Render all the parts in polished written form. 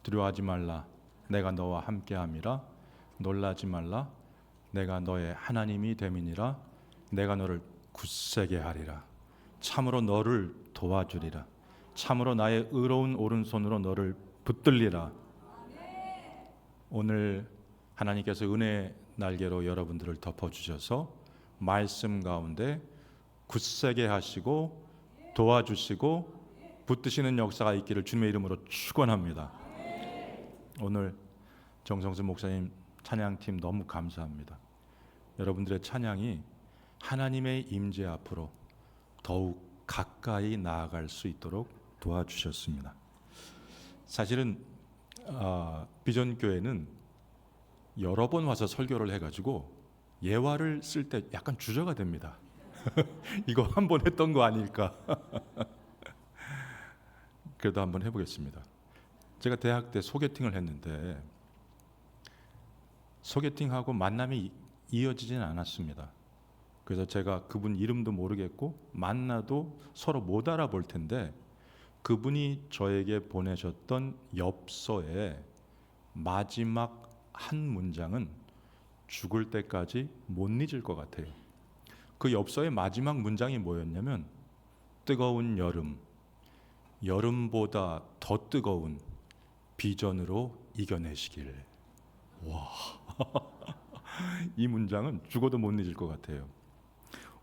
두려워하지 말라. 내가 너와 함께함이라. 놀라지 말라. 내가 너의 하나님이 됨이니라. 내가 너를 굳세게 하리라. 참으로 너를 도와주리라. 참으로 나의 의로운 오른손으로 너를 붙들리라. 오늘 하나님께서 은혜의 날개로 여러분들을 덮어주셔서 말씀 가운데 굳세게 하시고 도와주시고 붙드시는 역사가 있기를 주님의 이름으로 축원합니다. 오늘 정성수 목사님 찬양팀 너무 감사합니다. 여러분들의 찬양이 하나님의 임재 앞으로 더욱 가까이 나아갈 수 있도록 도와주셨습니다. 사실은 비전교회는 여러 번 와서 설교를 해가지고 예화를 쓸 때 약간 주저가 됩니다. 이거 한 번 했던 거 아닐까? 그래도 한번 해보겠습니다. 제가 대학 때 소개팅을 했는데 소개팅하고 만남이 이어지지는 않았습니다. 그래서 제가 그분 이름도 모르겠고 만나도 서로 못 알아볼 텐데 그분이 저에게 보내셨던 엽서의 마지막 한 문장은 죽을 때까지 못 잊을 것 같아요. 그 엽서의 마지막 문장이 뭐였냐면 뜨거운 여름, 여름보다 더 뜨거운 비전으로 이겨내시길. 와, 이 문장은 죽어도 못 잊을 것 같아요.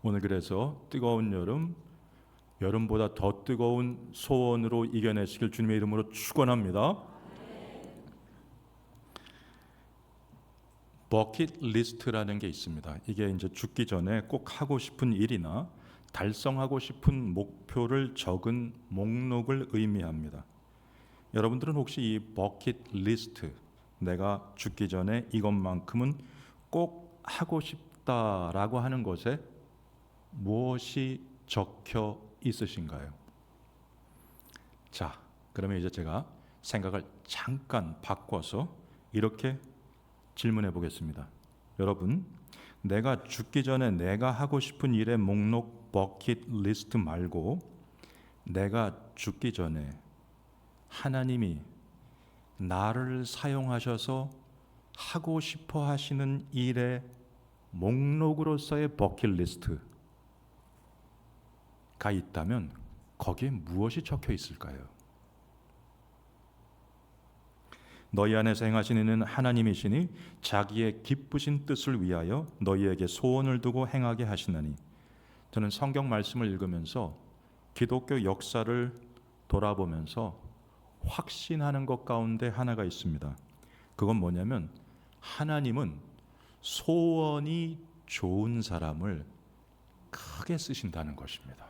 오늘 그래서 뜨거운 여름, 여름보다 더 뜨거운 소원으로 이겨내시길 주님의 이름으로 축원합니다. 버킷리스트라는 게 있습니다. 이게 이제 죽기 전에 꼭 하고 싶은 일이나 달성하고 싶은 목표를 적은 목록을 의미합니다. 여러분들은 혹시 이 버킷리스트, 내가 죽기 전에 이것만큼은 꼭 하고 싶다라고 하는 것에 무엇이 적혀 있으신가요? 자, 그러면 이제 제가 생각을 잠깐 바꿔서 이렇게 질문해 보겠습니다. 여러분, 내가 죽기 전에 내가 하고 싶은 일의 목록 버킷리스트 말고 내가 죽기 전에 하나님이 나를 사용하셔서 하고 싶어 하시는 일의 목록으로서의 버킷리스트가 있다면 거기에 무엇이 적혀 있을까요? 너희 안에서 행하시는 이는 하나님이시니 자기의 기쁘신 뜻을 위하여 너희에게 소원을 두고 행하게 하시나니. 저는 성경 말씀을 읽으면서 기독교 역사를 돌아보면서 확신하는 것 가운데 하나가 있습니다. 그건 뭐냐면 하나님은 소원이 좋은 사람을 크게 쓰신다는 것입니다.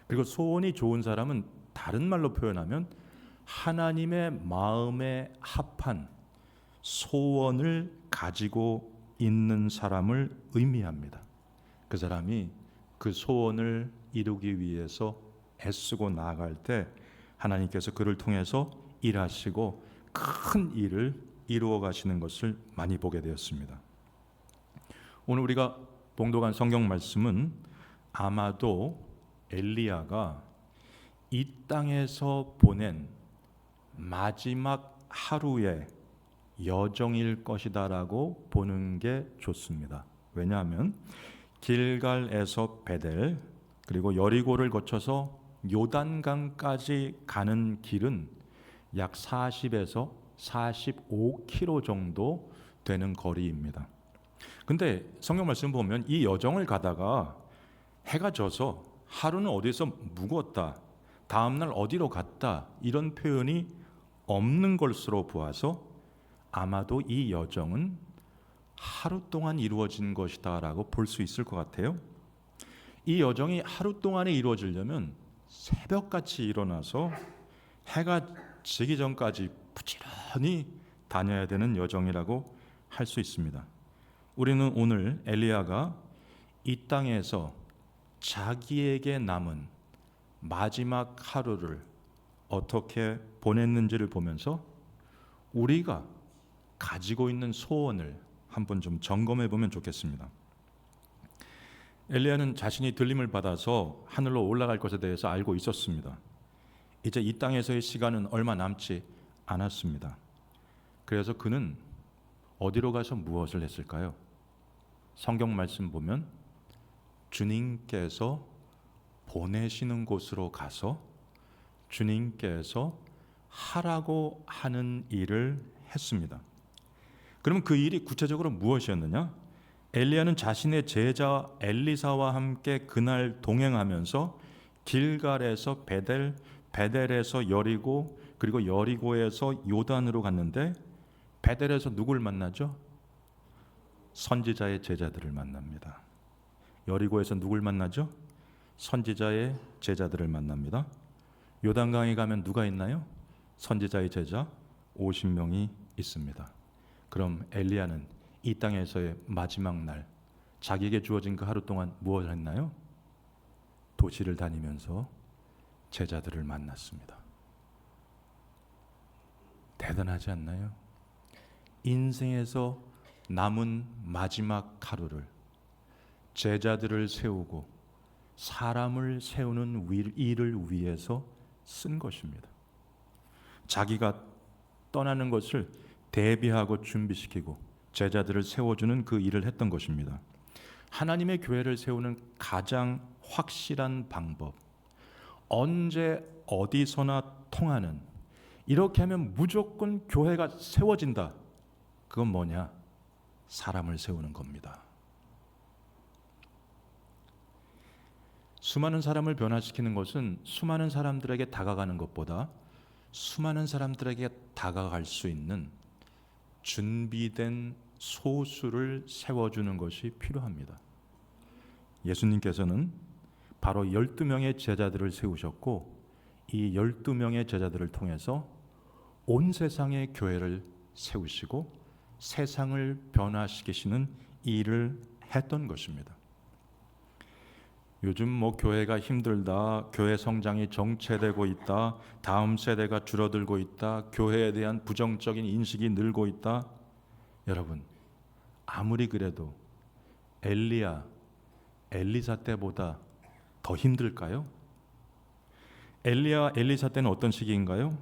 그리고 소원이 좋은 사람은 다른 말로 표현하면 하나님의 마음에 합한 소원을 가지고 있는 사람을 의미합니다. 그 사람이 그 소원을 이루기 위해서 애쓰고 나아갈 때 하나님께서 그를 통해서 일하시고 큰 일을 이루어 가시는 것을 많이 보게 되었습니다. 오늘 우리가 봉독한 성경 말씀은 아마도 엘리야가 이 땅에서 보낸 마지막 하루의 여정일 것이다라고 보는 게 좋습니다. 왜냐하면 길갈에서 베델 그리고 여리고를 거쳐서 요단강까지 가는 길은 약 40에서 45km 정도 되는 거리입니다. 근데 성경 말씀 보면 이 여정을 가다가 해가 져서 하루는 어디서 묵었다, 다음날 어디로 갔다 이런 표현이 없는 것으로 보아서 아마도 이 여정은 하루 동안 이루어진 것이다 라고 볼 수 있을 것 같아요. 이 여정이 하루 동안에 이루어지려면 새벽같이 일어나서 해가 지기 전까지 부지런히 다녀야 되는 여정이라고 할 수 있습니다. 우리는 오늘 엘리야가 이 땅에서 자기에게 남은 마지막 하루를 어떻게 보냈는지를 보면서 우리가 가지고 있는 소원을 한번 좀 점검해 보면 좋겠습니다. 엘리야는 자신이 들림을 받아서 하늘로 올라갈 것에 대해서 알고 있었습니다. 이제 이 땅에서의 시간은 얼마 남지 않았습니다. 그래서 그는 어디로 가서 무엇을 했을까요? 성경 말씀 보면 주님께서 보내시는 곳으로 가서 주님께서 하라고 하는 일을 했습니다. 그러면 그 일이 구체적으로 무엇이었느냐? 엘리야는 자신의 제자 엘리사와 함께 그날 동행하면서 길갈에서 베델, 베델에서 여리고, 그리고 여리고에서 요단으로 갔는데 베델에서 누굴 만나죠? 선지자의 제자들을 만납니다. 여리고에서 누굴 만나죠? 선지자의 제자들을 만납니다. 요단강에 가면 누가 있나요? 선지자의 제자 50명이 있습니다. 그럼 엘리야는 이 땅에서의 마지막 날 자기에게 주어진 그 하루 동안 무엇을 했나요? 도시를 다니면서 제자들을 만났습니다. 대단하지 않나요? 인생에서 남은 마지막 하루를 제자들을 세우고 사람을 세우는 일을 위해서 쓴 것입니다. 자기가 떠나는 것을 대비하고 준비시키고 제자들을 세워주는 그 일을 했던 것입니다. 하나님의 교회를 세우는 가장 확실한 방법, 언제 어디서나 통하는, 이렇게 하면 무조건 교회가 세워진다. 그건 뭐냐? 사람을 세우는 겁니다. 수많은 사람을 변화시키는 것은 수많은 사람들에게 다가가는 것보다 수많은 사람들에게 다가갈 수 있는 준비된 소수를 세워주는 것이 필요합니다. 예수님께서는 바로 12명의 제자들을 세우셨고 이 12명의 제자들을 통해서 온 세상의 교회를 세우시고 세상을 변화시키시는 일을 했던 것입니다. 요즘 교회가 힘들다, 교회 성장이 정체되고 있다, 다음 세대가 줄어들고 있다, 교회에 대한 부정적인 인식이 늘고 있다. 여러분, 아무리 그래도 엘리야, 엘리사 때보다 더 힘들까요? 엘리야, 엘리사 때는 어떤 시기인가요?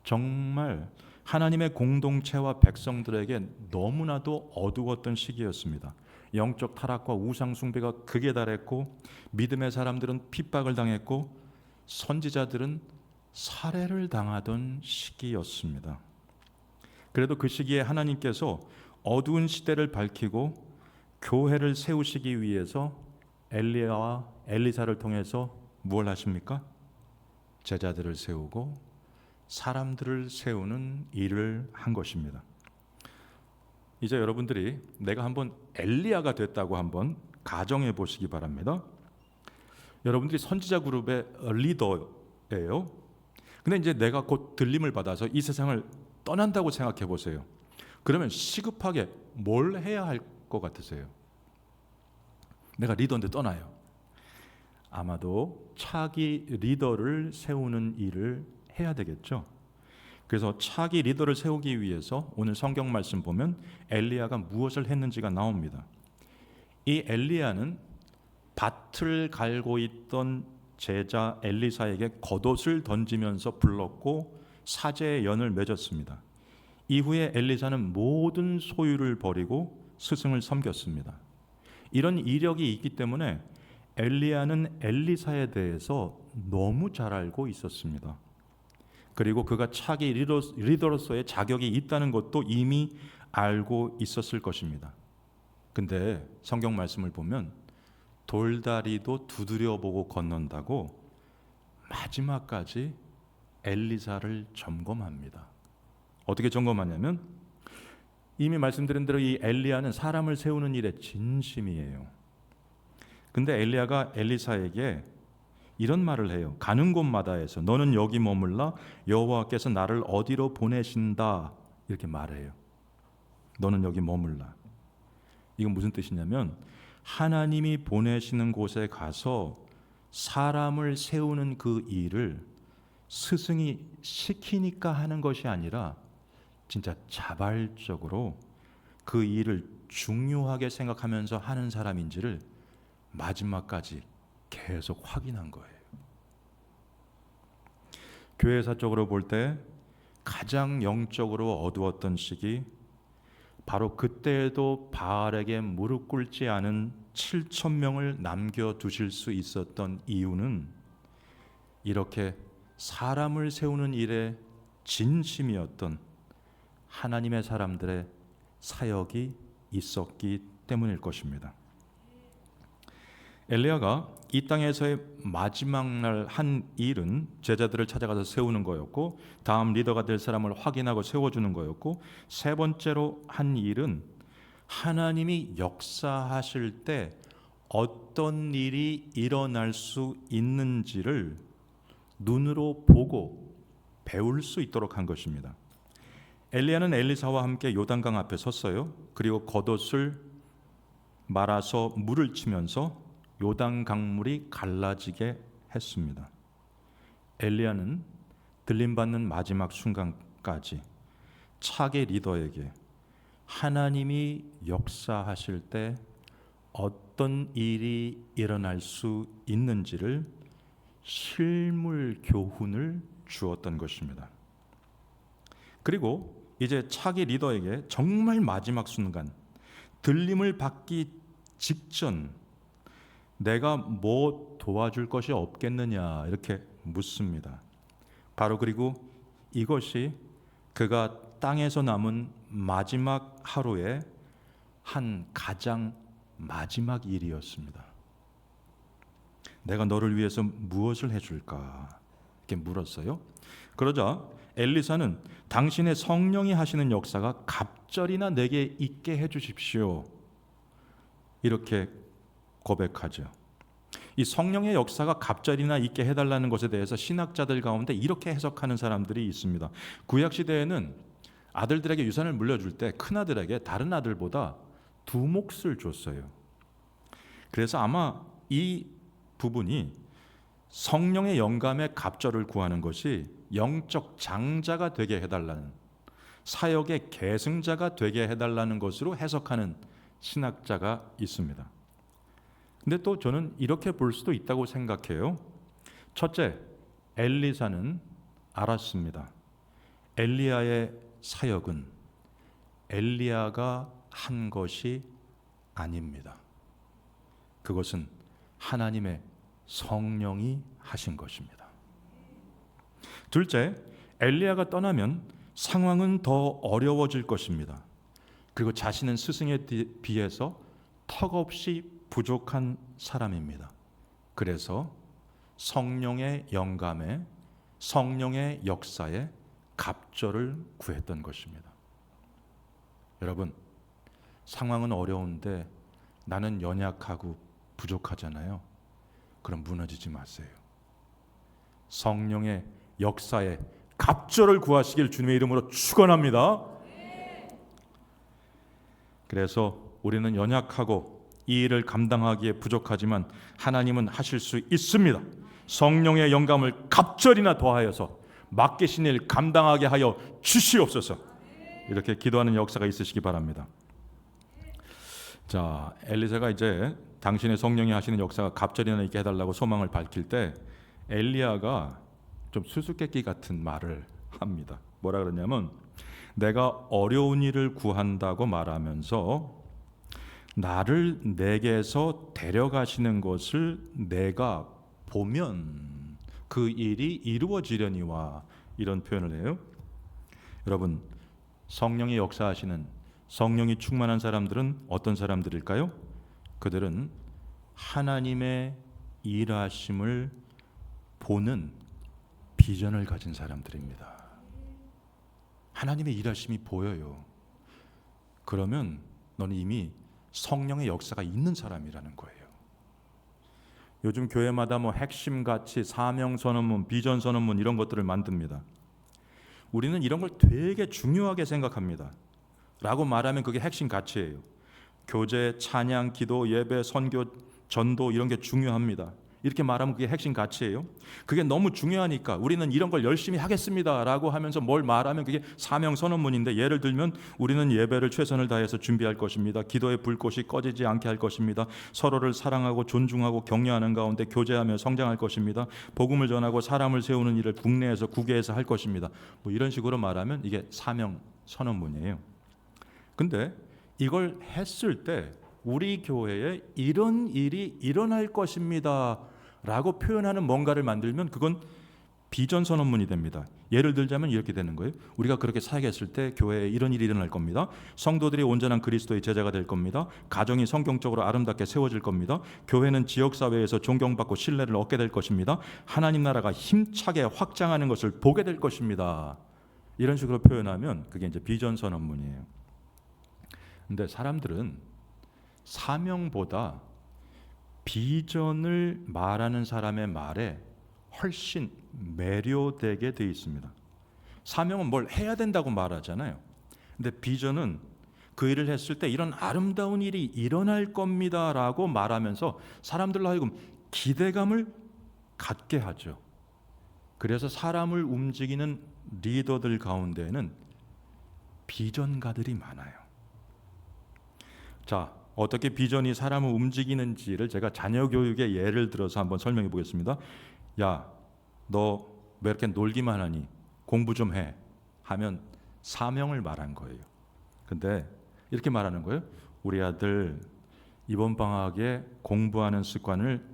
정말 하나님의 공동체와 백성들에게 너무나도 어두웠던 시기였습니다. 영적 타락과 우상 숭배가 극에 달했고 믿음의 사람들은 핍박을 당했고 선지자들은 살해를 당하던 시기였습니다. 그래도 그 시기에 하나님께서 어두운 시대를 밝히고 교회를 세우시기 위해서 엘리야와 엘리사를 통해서 무엇을 하십니까? 제자들을 세우고 사람들을 세우는 일을 한 것입니다. 이제 여러분들이 내가 한번 엘리야가 됐다고 한번 가정해 보시기 바랍니다. 여러분들이 선지자 그룹의 리더예요. 근데 이제 내가 곧 들림을 받아서 이 세상을 떠난다고 생각해 보세요. 그러면 시급하게 뭘 해야 할 것 같으세요? 내가 리더인데 떠나요. 아마도 차기 리더를 세우는 일을 해야 되겠죠. 그래서 차기 리더를 세우기 위해서 오늘 성경 말씀 보면 엘리야가 무엇을 했는지가 나옵니다. 이 엘리야는 밭을 갈고 있던 제자 엘리사에게 겉옷을 던지면서 불렀고 사제의 연을 맺었습니다. 이후에 엘리사는 모든 소유를 버리고 스승을 섬겼습니다. 이런 이력이 있기 때문에 엘리야는 엘리사에 대해서 너무 잘 알고 있었습니다. 그리고 그가 차기 리더로서의 자격이 있다는 것도 이미 알고 있었을 것입니다. 근데 성경 말씀을 보면 돌다리도 두드려보고 건넌다고 마지막까지 엘리사를 점검합니다. 어떻게 점검하냐면 이미 말씀드린 대로 이 엘리야는 사람을 세우는 일에 진심이에요. 근데 엘리야가 엘리사에게 이런 말을 해요. 가는 곳마다에서 너는 여기 머물라, 여호와께서 나를 어디로 보내신다, 이렇게 말해요. 너는 여기 머물라. 이건 무슨 뜻이냐면 하나님이 보내시는 곳에 가서 사람을 세우는 그 일을 스승이 시키니까 하는 것이 아니라 진짜 자발적으로 그 일을 중요하게 생각하면서 하는 사람인지를 마지막까지 계속 확인한 거예요. 교회사적으로 볼 때 가장 영적으로 어두웠던 시기, 바로 그때에도 바알에게 무릎 꿇지 않은 7천 명을 남겨두실 수 있었던 이유는 이렇게 사람을 세우는 일에 진심이었던 하나님의 사람들의 사역이 있었기 때문일 것입니다. 엘리야가 이 땅에서의 마지막 날 한 일은 제자들을 찾아가서 세우는 거였고, 다음 리더가 될 사람을 확인하고 세워주는 거였고, 세 번째로 한 일은 하나님이 역사하실 때 어떤 일이 일어날 수 있는지를 눈으로 보고 배울 수 있도록 한 것입니다. 엘리야는 엘리사와 함께 요단강 앞에 섰어요. 그리고 겉옷을 말아서 물을 치면서 요단 강물이 갈라지게 했습니다. 엘리야는 들림받는 마지막 순간까지 차기 리더에게 하나님이 역사하실 때 어떤 일이 일어날 수 있는지를 실물 교훈을 주었던 것입니다. 그리고 이제 차기 리더에게 정말 마지막 순간, 들림을 받기 직전 내가 뭐 도와줄 것이 없겠느냐 이렇게 묻습니다. 바로 그리고 이것이 그가 땅에서 남은 마지막 하루의 한 가장 마지막 일이었습니다. 내가 너를 위해서 무엇을 해줄까? 이렇게 물었어요. 그러자 엘리사는 당신의 성령이 하시는 역사가 갑절이나 내게 있게 해주십시오, 이렇게 고백하죠. 이 성령의 역사가 갑절이나 있게 해달라는 것에 대해서 신학자들 가운데 이렇게 해석하는 사람들이 있습니다. 구약 시대에는 아들들에게 유산을 물려줄 때 큰아들에게 다른 아들보다 두 몫을 줬어요. 그래서 아마 이 부분이 성령의 영감의 갑절을 구하는 것이 영적 장자가 되게 해달라는, 사역의 계승자가 되게 해달라는 것으로 해석하는 신학자가 있습니다. 근데 또 저는 이렇게 볼 수도 있다고 생각해요. 첫째, 엘리사는 알았습니다. 엘리야의 사역은 엘리야가 한 것이 아닙니다. 그것은 하나님의 성령이 하신 것입니다. 둘째, 엘리야가 떠나면 상황은 더 어려워질 것입니다. 그리고 자신은 스승에 비해서 턱없이 부족한 사람입니다. 그래서 성령의 영감에, 성령의 역사에 갑절을 구했던 것입니다. 여러분, 상황은 어려운데 나는 연약하고 부족하잖아요. 그럼 무너지지 마세요. 성령의 역사에 갑절을 구하시길 주님의 이름으로 축원합니다. 그래서 우리는 연약하고 이 일을 감당하기에 부족하지만 하나님은 하실 수 있습니다. 성령의 영감을 갑절이나 더하여서 맡기신 일 감당하게 하여 주시옵소서. 이렇게 기도하는 역사가 있으시기 바랍니다. 자, 엘리사가 이제 당신의 성령이 하시는 역사가 갑절이나 있게 해달라고 소망을 밝힐 때 엘리야가 좀 수수께끼 같은 말을 합니다. 뭐라 그러냐면, 내가 어려운 일을 구한다고 말하면서 나를 내게서 데려가시는 것을 내가 보면 그 일이 이루어지려니와, 이런 표현을 해요. 여러분, 성령이 역사하시는, 성령이 충만한 사람들은 어떤 사람들일까요? 그들은 하나님의 일하심을 보는 비전을 가진 사람들입니다. 하나님의 일하심이 보여요. 그러면 너는 이미 성령의 역사가 있는 사람이라는 거예요. 요즘 교회마다 뭐 핵심 가치, 사명 선언문, 비전 선언문 이런 것들을 만듭니다. 우리는 이런 걸 되게 중요하게 생각합니다. 라고 말하면 그게 핵심 가치예요. 교제, 찬양, 기도, 예배, 선교, 전도 이런 게 중요합니다. 이렇게 말하면 그게 핵심 가치예요. 그게 너무 중요하니까 우리는 이런 걸 열심히 하겠습니다라고 하면서 뭘 말하면 그게 사명 선언문인데, 예를 들면 우리는 예배를 최선을 다해서 준비할 것입니다. 기도의 불꽃이 꺼지지 않게 할 것입니다. 서로를 사랑하고 존중하고 격려하는 가운데 교제하며 성장할 것입니다. 복음을 전하고 사람을 세우는 일을 국내에서 국외에서 할 것입니다. 뭐 이런 식으로 말하면 이게 사명 선언문이에요. 근데 이걸 했을 때 우리 교회에 이런 일이 일어날 것입니다 라고 표현하는 뭔가를 만들면 그건 비전 선언문이 됩니다. 예를 들자면 이렇게 되는 거예요. 우리가 그렇게 사역했을 때 교회에 이런 일이 일어날 겁니다. 성도들이 온전한 그리스도의 제자가 될 겁니다. 가정이 성경적으로 아름답게 세워질 겁니다. 교회는 지역사회에서 존경받고 신뢰를 얻게 될 것입니다. 하나님 나라가 힘차게 확장하는 것을 보게 될 것입니다. 이런 식으로 표현하면 그게 이제 비전 선언문이에요. 근데 사람들은 사명보다 비전을 말하는 사람의 말에 훨씬 매료되게 돼 있습니다. 사명은 뭘 해야 된다고 말하잖아요. 근데 비전은 그 일을 했을 때 이런 아름다운 일이 일어날 겁니다라고 말하면서 사람들로 하여금 기대감을 갖게 하죠. 그래서 사람을 움직이는 리더들 가운데는 비전가들이 많아요. 자, 어떻게 비전이 사람을 움직이는지를 제가 자녀 교육의 예를 들어서 한번 설명해 보겠습니다. 야, 너 왜 이렇게 놀기만 하니? 공부 좀 해. 하면 사명을 말한 거예요. 근데 이렇게 말하는 거예요. 우리 아들 이번 방학에 공부하는 습관을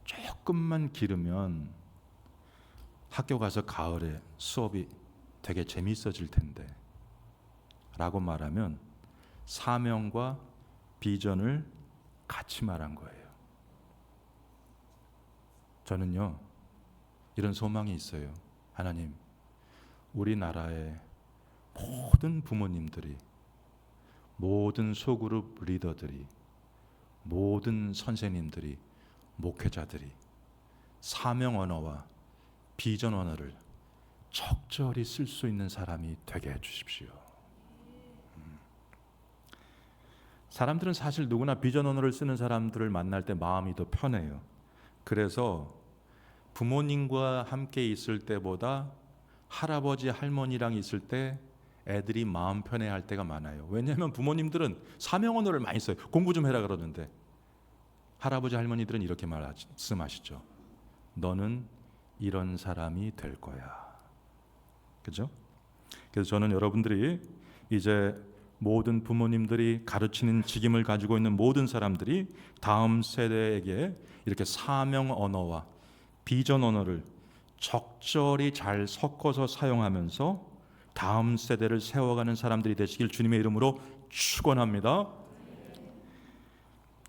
조금만 기르면 학교 가서 가을에 수업이 되게 재밌어질 텐데 라고 말하면 사명과 비전을 같이 말한 거예요. 저는요, 이런 소망이 있어요. 하나님, 우리나라의 모든 부모님들이, 모든 소그룹 리더들이, 모든 선생님들이, 목회자들이 사명 언어와 비전 언어를 적절히 쓸 수 있는 사람이 되게 해주십시오. 사람들은 사실 누구나 비전 언어를 쓰는 사람들을 만날 때 마음이 더 편해요. 그래서 부모님과 함께 있을 때보다 할아버지 할머니랑 있을 때 애들이 마음 편해할 때가 많아요. 왜냐하면 부모님들은 사명 언어를 많이 써요. 공부 좀 해라 그러는데 할아버지 할머니들은 이렇게 말씀하시죠. 너는 이런 사람이 될 거야. 그죠? 그래서 저는 여러분들이 이제 모든 부모님들이 가르치는 직임을 가지고 있는 모든 사람들이 다음 세대에게 이렇게 사명 언어와 비전 언어를 적절히 잘 섞어서 사용하면서 다음 세대를 세워가는 사람들이 되시길 주님의 이름으로 축원합니다.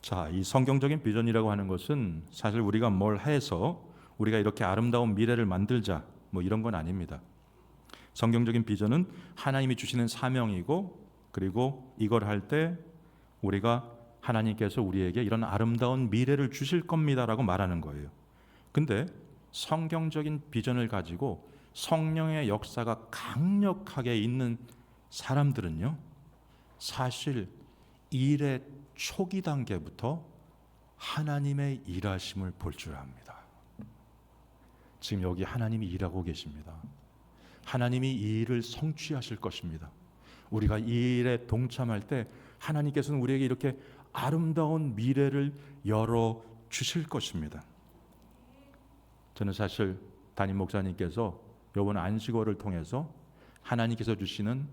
자, 이 성경적인 비전이라고 하는 것은 사실 우리가 뭘 해서 우리가 이렇게 아름다운 미래를 만들자 뭐 이런 건 아닙니다. 성경적인 비전은 하나님이 주시는 사명이고, 그리고 이걸 할 때 우리가 하나님께서 우리에게 이런 아름다운 미래를 주실 겁니다라고 말하는 거예요. 근데 성경적인 비전을 가지고 성령의 역사가 강력하게 있는 사람들은요, 사실 일의 초기 단계부터 하나님의 일하심을 볼 줄 압니다. 지금 여기 하나님이 일하고 계십니다. 하나님이 이 일을 성취하실 것입니다. 우리가 이 일에 동참할 때 하나님께서는 우리에게 이렇게 아름다운 미래를 열어 주실 것입니다. 저는 사실 담임 목사님께서 이번 안식월을 통해서 하나님께서 주시는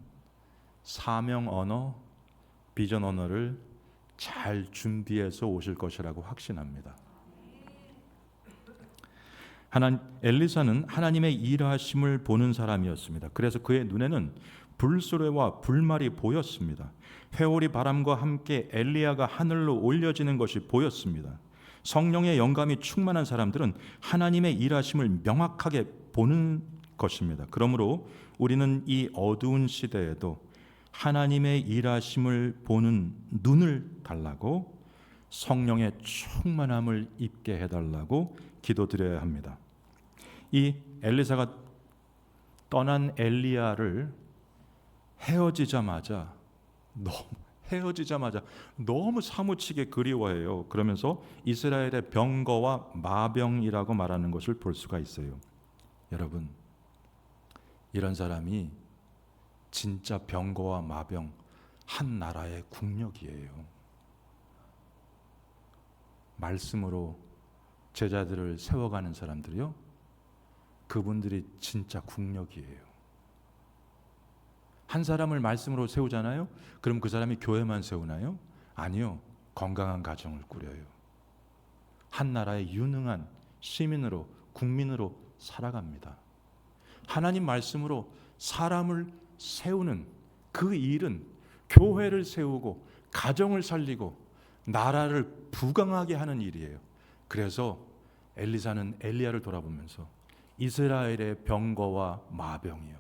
사명 언어, 비전 언어를 잘 준비해서 오실 것이라고 확신합니다. 엘리사는 하나님의 일하심을 보는 사람이었습니다. 그래서 그의 눈에는 불수레와 불말이 보였습니다. 회오리 바람과 함께 엘리야가 하늘로 올려지는 것이 보였습니다. 성령의 영감이 충만한 사람들은 하나님의 일하심을 명확하게 보는 것입니다. 그러므로 우리는 이 어두운 시대에도 하나님의 일하심을 보는 눈을 달라고, 성령의 충만함을 입게 해달라고 기도드려야 합니다. 이 엘리사가 떠난 엘리야를 헤어지자마자 너무 헤어지자마자 너무 사무치게 그리워해요. 그러면서 이스라엘의 병거와 마병이라고 말하는 것을 볼 수가 있어요. 여러분, 이런 사람이 진짜 병거와 마병, 한 나라의 국력이에요. 말씀으로 제자들을 세워가는 사람들이요, 그분들이 진짜 국력이에요. 한 사람을 말씀으로 세우잖아요. 그럼 그 사람이 교회만 세우나요? 아니요. 건강한 가정을 꾸려요. 한 나라의 유능한 시민으로, 국민으로 살아갑니다. 하나님 말씀으로 사람을 세우는 그 일은 교회를 세우고 가정을 살리고 나라를 부강하게 하는 일이에요. 그래서 엘리사는 엘리야를 돌아보면서 이스라엘의 병거와 마병이요,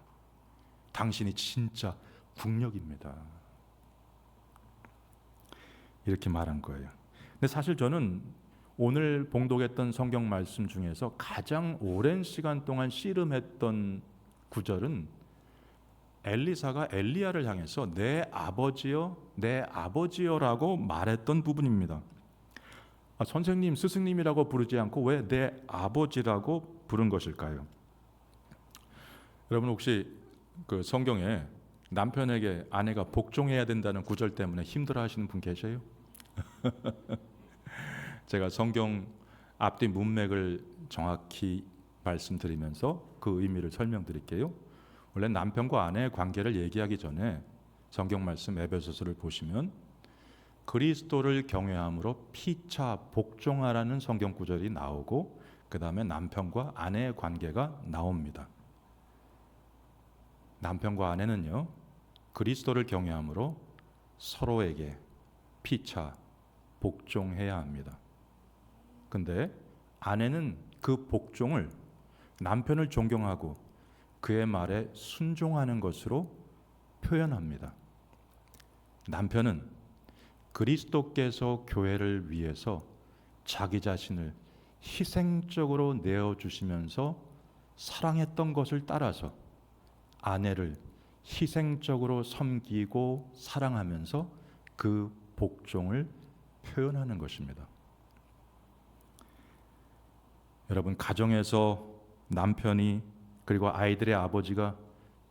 당신이 진짜 국력입니다, 이렇게 말한 거예요. 근데 사실 저는 오늘 봉독했던 성경 말씀 중에서 가장 오랜 시간 동안 씨름했던 구절은 엘리사가 엘리야를 향해서 내 아버지여, 내 아버지여라고 말했던 부분입니다. 선생님, 스승님이라고 부르지 않고 왜 내 아버지라고 부른 것일까요? 여러분, 혹시 그 성경에 남편에게 아내가 복종해야 된다는 구절 때문에 힘들어하시는 분 계세요? 제가 성경 앞뒤 문맥을 정확히 말씀드리면서 그 의미를 설명드릴게요. 원래 남편과 아내의 관계를 얘기하기 전에 성경 말씀 에베소서를 보시면 그리스도를 경외함으로 피차 복종하라는 성경 구절이 나오고, 그 다음에 남편과 아내의 관계가 나옵니다. 남편과 아내는요, 그리스도를 경외함으로 서로에게 피차 복종해야 합니다. 근데 아내는 그 복종을 남편을 존경하고 그의 말에 순종하는 것으로 표현합니다. 남편은 그리스도께서 교회를 위해서 자기 자신을 희생적으로 내어주시면서 사랑했던 것을 따라서 아내를 희생적으로 섬기고 사랑하면서 그 복종을 표현하는 것입니다. 여러분, 가정에서 남편이 그리고 아이들의 아버지가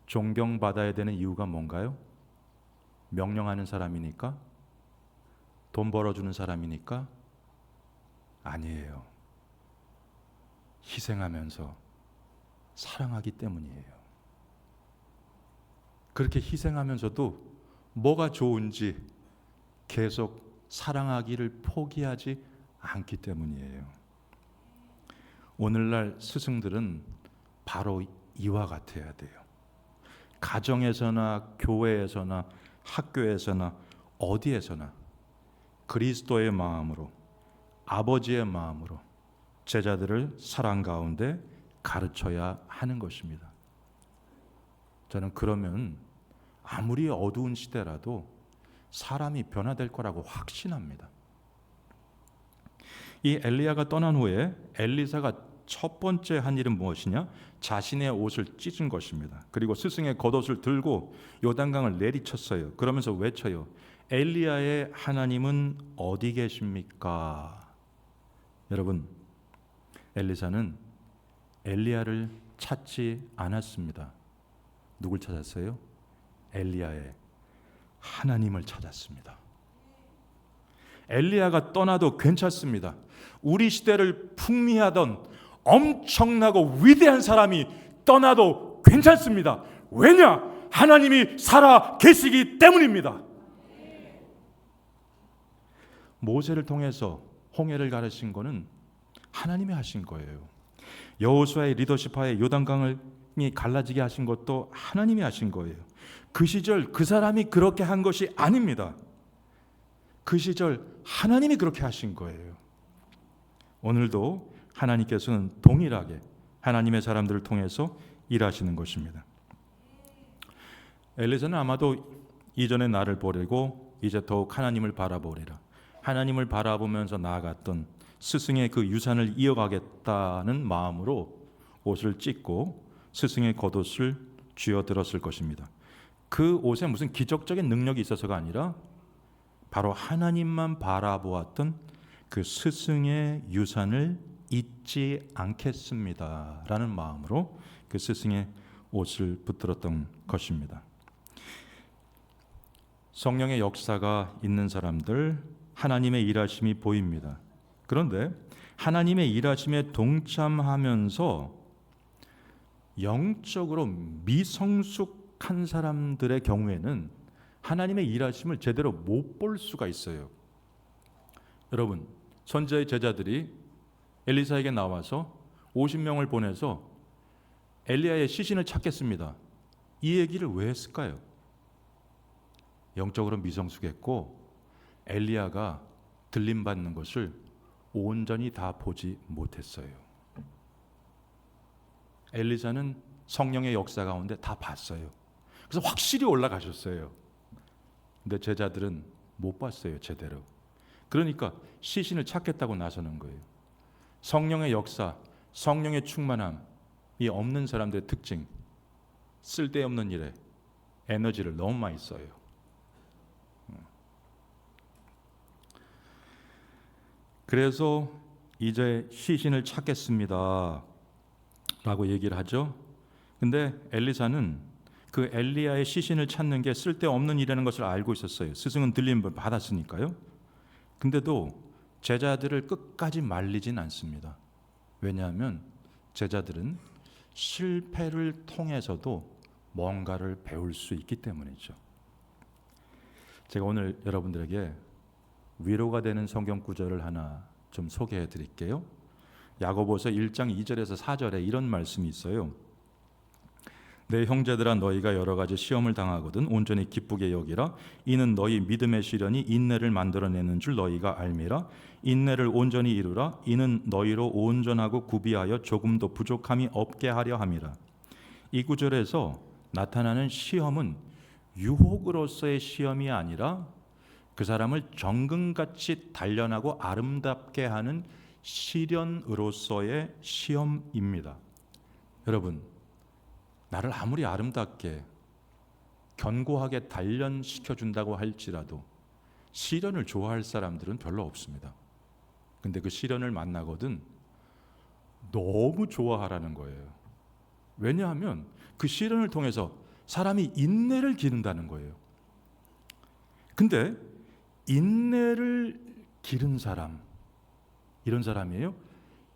존경받아야 되는 이유가 뭔가요? 명령하는 사람이니까? 돈 벌어주는 사람이니까? 아니에요. 희생하면서 사랑하기 때문이에요. 그렇게 희생하면서도 뭐가 좋은지 계속 사랑하기를 포기하지 않기 때문이에요. 오늘날 스승들은 바로 이와 같아야 돼요. 가정에서나 교회에서나 학교에서나 어디에서나 그리스도의 마음으로, 아버지의 마음으로 제자들을 사랑 가운데 가르쳐야 하는 것입니다. 저는 그러면 아무리 어두운 시대라도 사람이 변화될 거라고 확신합니다. 이 엘리야가 떠난 후에 엘리사가 첫 번째 한 일은 무엇이냐? 자신의 옷을 찢은 것입니다. 그리고 스승의 겉옷을 들고 요단강을 내리쳤어요. 그러면서 외쳐요. 엘리야의 하나님은 어디 계십니까? 여러분, 엘리사는 엘리야를 찾지 않았습니다. 누굴 찾았어요? 엘리야의 하나님을 찾았습니다. 엘리야가 떠나도 괜찮습니다. 우리 시대를 풍미하던 엄청나고 위대한 사람이 떠나도 괜찮습니다. 왜냐? 하나님이 살아 계시기 때문입니다. 모세를 통해서 홍해를 가르친 거는 하나님이 하신 거예요. 여호수아의 리더십하에 요단강을 갈라지게 하신 것도 하나님이 하신 거예요. 그 시절 그 사람이 그렇게 한 것이 아닙니다. 그 시절 하나님이 그렇게 하신 거예요. 오늘도 하나님께서는 동일하게 하나님의 사람들을 통해서 일하시는 것입니다. 엘리사는 아마도 이전의 나를 버리고 이제 더욱 하나님을 바라보리라, 하나님을 바라보면서 나아갔던 스승의 그 유산을 이어가겠다는 마음으로 옷을 찢고 스승의 겉옷을 쥐어들었을 것입니다. 그 옷에 무슨 기적적인 능력이 있어서가 아니라 바로 하나님만 바라보았던 그 스승의 유산을 잊지 않겠습니다 라는 마음으로 그 스승의 옷을 붙들었던 것입니다. 성령의 역사가 있는 사람들, 하나님의 일하심이 보입니다. 그런데 하나님의 일하심에 동참하면서 영적으로 미성숙한 사람들의 경우에는 하나님의 일하심을 제대로 못 볼 수가 있어요. 여러분, 선지자의 제자들이 엘리사에게 나와서 50명을 보내서 엘리야의 시신을 찾겠습니다. 이 얘기를 왜 했을까요? 영적으로 미성숙했고 엘리야가 들림받는 것을 온전히 다 보지 못했어요. 엘리사는 성령의 역사 가운데 다 봤어요. 그래서 확실히 올라가셨어요. 근데 제자들은 못 봤어요, 제대로. 그러니까 시신을 찾겠다고 나서는 거예요. 성령의 역사, 성령의 충만함이 없는 사람들의 특징, 쓸데없는 일에 에너지를 너무 많이 써요. 그래서 이제 시신을 찾겠습니다 라고 얘기를 하죠. 근데 엘리사는 그 엘리야의 시신을 찾는 게 쓸데없는 일이라는 것을 알고 있었어요. 스승은 들림을 받았으니까요. 근데도 제자들을 끝까지 말리진 않습니다. 왜냐하면 제자들은 실패를 통해서도 뭔가를 배울 수 있기 때문이죠. 제가 오늘 여러분들에게 위로가 되는 성경 구절을 하나 좀 소개해 드릴게요. 야고보서 1장 2절에서 4절에 이런 말씀이 있어요. 내 형제들아, 너희가 여러 가지 시험을 당하거든 온전히 기쁘게 여기라. 이는 너희 믿음의 시련이 인내를 만들어내는 줄 너희가 알미라. 인내를 온전히 이루라. 이는 너희로 온전하고 구비하여 조금도 부족함이 없게 하려 함이라. 이 구절에서 나타나는 시험은 유혹으로서의 시험이 아니라 그 사람을 정금같이 단련하고 아름답게 하는 시련으로서의 시험입니다. 여러분, 나를 아무리 아름답게 견고하게 단련시켜 준다고 할지라도 시련을 좋아할 사람들은 별로 없습니다. 근데 그 시련을 만나거든 너무 좋아하라는 거예요. 왜냐하면 그 시련을 통해서 사람이 인내를 기른다는 거예요. 근데 인내를 기른 사람, 이런 사람이에요.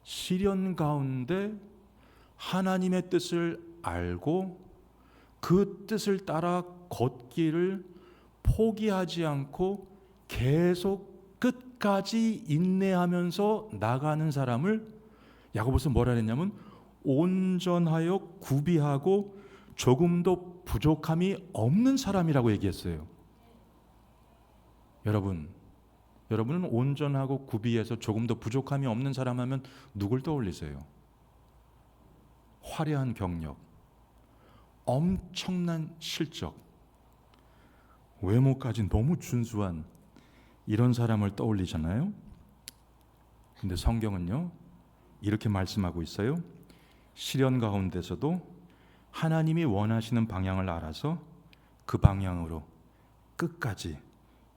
시련 가운데 하나님의 뜻을 알고 그 뜻을 따라 걷기를 포기하지 않고 계속 끝까지 인내하면서 나가는 사람을 야고보서 뭐라 했냐면 온전하여 구비하고 조금도 부족함이 없는 사람이라고 얘기했어요. 여러분은 온전하고 구비해서 조금도 부족함이 없는 사람 하면 누굴 떠올리세요? 화려한 경력, 엄청난 실적, 외모까지 너무 준수한 이런 사람을 떠올리잖아요. 근데 성경은요 이렇게 말씀하고 있어요. 시련 가운데서도 하나님이 원하시는 방향을 알아서 그 방향으로 끝까지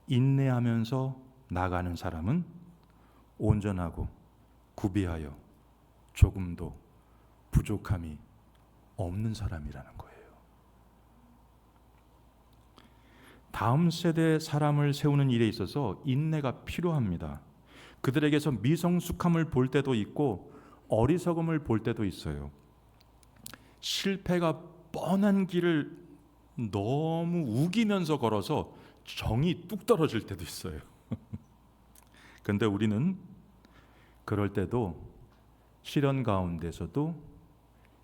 인내하면서 나가는 사람은 온전하고 구비하여 조금도 부족함이 없는 사람이라는 거예요. 다음 세대 사람을 세우는 일에 있어서 인내가 필요합니다. 그들에게서 미성숙함을 볼 때도 있고 어리석음을 볼 때도 있어요. 실패가 뻔한 길을 너무 우기면서 걸어서 정이 뚝 떨어질 때도 있어요. 그런데 우리는 그럴 때도 시련 가운데서도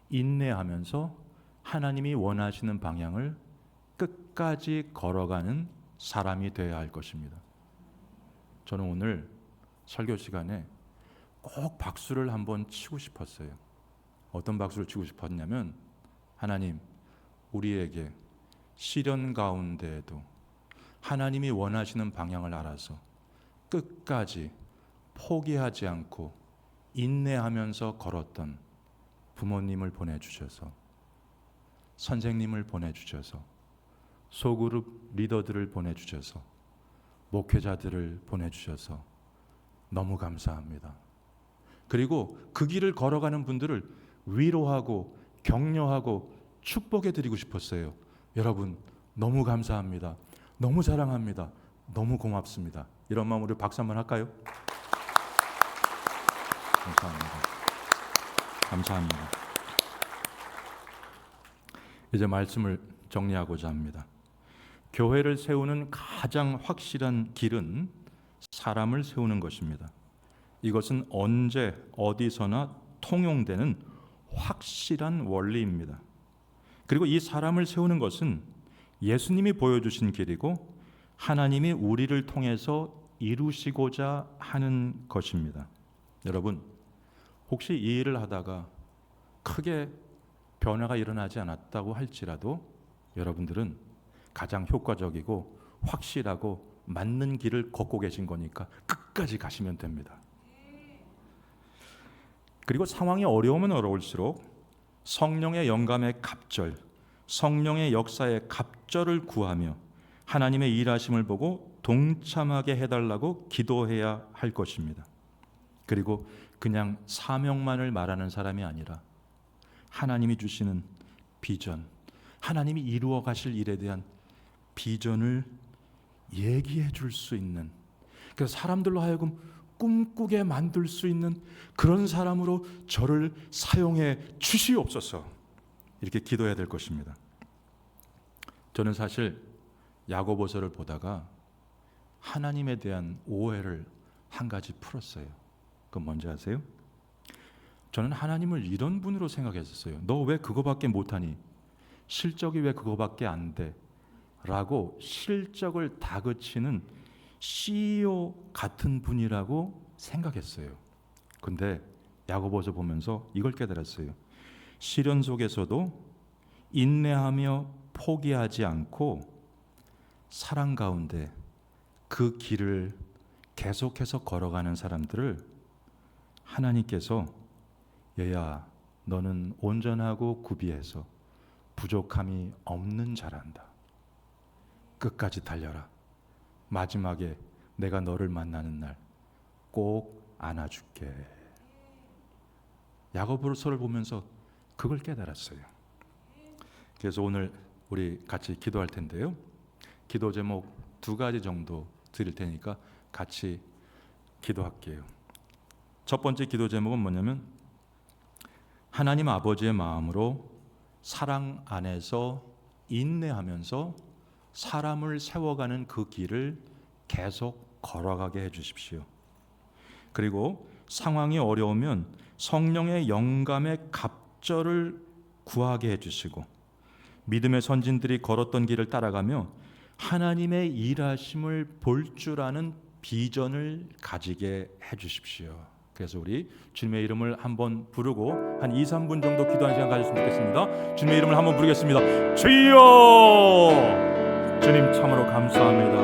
인내하면서 하나님이 원하시는 방향을 끝까지 걸어가는 사람이 되어야 할 것입니다. 저는 오늘 설교 시간에 꼭 박수를 한번 치고 싶었어요. 어떤 박수를 치고 싶었냐면 하나님, 우리에게 시련 가운데에도 하나님이 원하시는 방향을 알아서 끝까지 포기하지 않고 인내하면서 걸었던 부모님을 보내주셔서, 선생님을 보내주셔서, 소그룹 리더들을 보내주셔서 목회자들을 보내주셔서 너무 감사합니다. 그리고 그 길을 걸어가는 분들을 위로하고 격려하고 축복해 드리고 싶었어요. 여러분 너무 감사합니다. 너무 사랑합니다. 너무 고맙습니다. 이런 마음으로 박수 한번 할까요? 감사합니다. 감사합니다. 이제 말씀을 정리하고자 합니다. 교회를 세우는 가장 확실한 길은 사람을 세우는 것입니다. 이것은 언제 어디서나 통용되는 확실한 원리입니다. 그리고 이 사람을 세우는 것은 예수님이 보여주신 길이고 하나님이 우리를 통해서 이루시고자 하는 것입니다. 여러분, 혹시 이 일을 하다가 크게 변화가 일어나지 않았다고 할지라도 여러분들은 가장 효과적이고 확실하고 맞는 길을 걷고 계신 거니까 끝까지 가시면 됩니다. 그리고 상황이 어려우면 어려울수록 성령의 영감의 갑절, 성령의 역사의 갑절을 구하며 하나님의 일하심을 보고 동참하게 해달라고 기도해야 할 것입니다. 그리고 그냥 사명만을 말하는 사람이 아니라 하나님이 주시는 비전, 하나님이 이루어 가실 일에 대한 비전을 얘기해 줄 수 있는, 그래서 사람들로 하여금 꿈꾸게 만들 수 있는 그런 사람으로 저를 사용해 주시옵소서, 이렇게 기도해야 될 것입니다. 저는 사실 야고보서를 보다가 하나님에 대한 오해를 한 가지 풀었어요. 그건 뭔지 아세요? 저는 하나님을 이런 분으로 생각했었어요. 너 왜 그거밖에 못하니? 실적이 왜 그거밖에 안 돼? 라고 실적을 다그치는 CEO 같은 분이라고 생각했어요. 근데 야고보서 보면서 이걸 깨달았어요. 시련 속에서도 인내하며 포기하지 않고 사랑 가운데 그 길을 계속해서 걸어가는 사람들을 하나님께서 얘야 너는 온전하고 구비해서 부족함이 없는 자란다. 끝까지 달려라. 마지막에 내가 너를 만나는 날 꼭 안아줄게. 야고보서를 보면서 그걸 깨달았어요. 그래서 오늘 우리 같이 기도할 텐데요. 기도 제목 2가지 정도 드릴 테니까 같이 기도할게요. 첫 번째 기도 제목은 뭐냐면 하나님 아버지의 마음으로 사랑 안에서 인내하면서 사람을 세워가는 그 길을 계속 걸어가게 해주십시오. 그리고 상황이 어려우면 성령의 영감의 갑절을 구하게 해주시고 믿음의 선진들이 걸었던 길을 따라가며 하나님의 일하심을 볼 줄 아는 비전을 가지게 해주십시오. 그래서 우리 주님의 이름을 한번 부르고 한 2-3분 정도 기도하는 시간 가졌으면 좋겠습니다. 주님의 이름을 한번 부르겠습니다. 주여! 주님 참으로 감사합니다.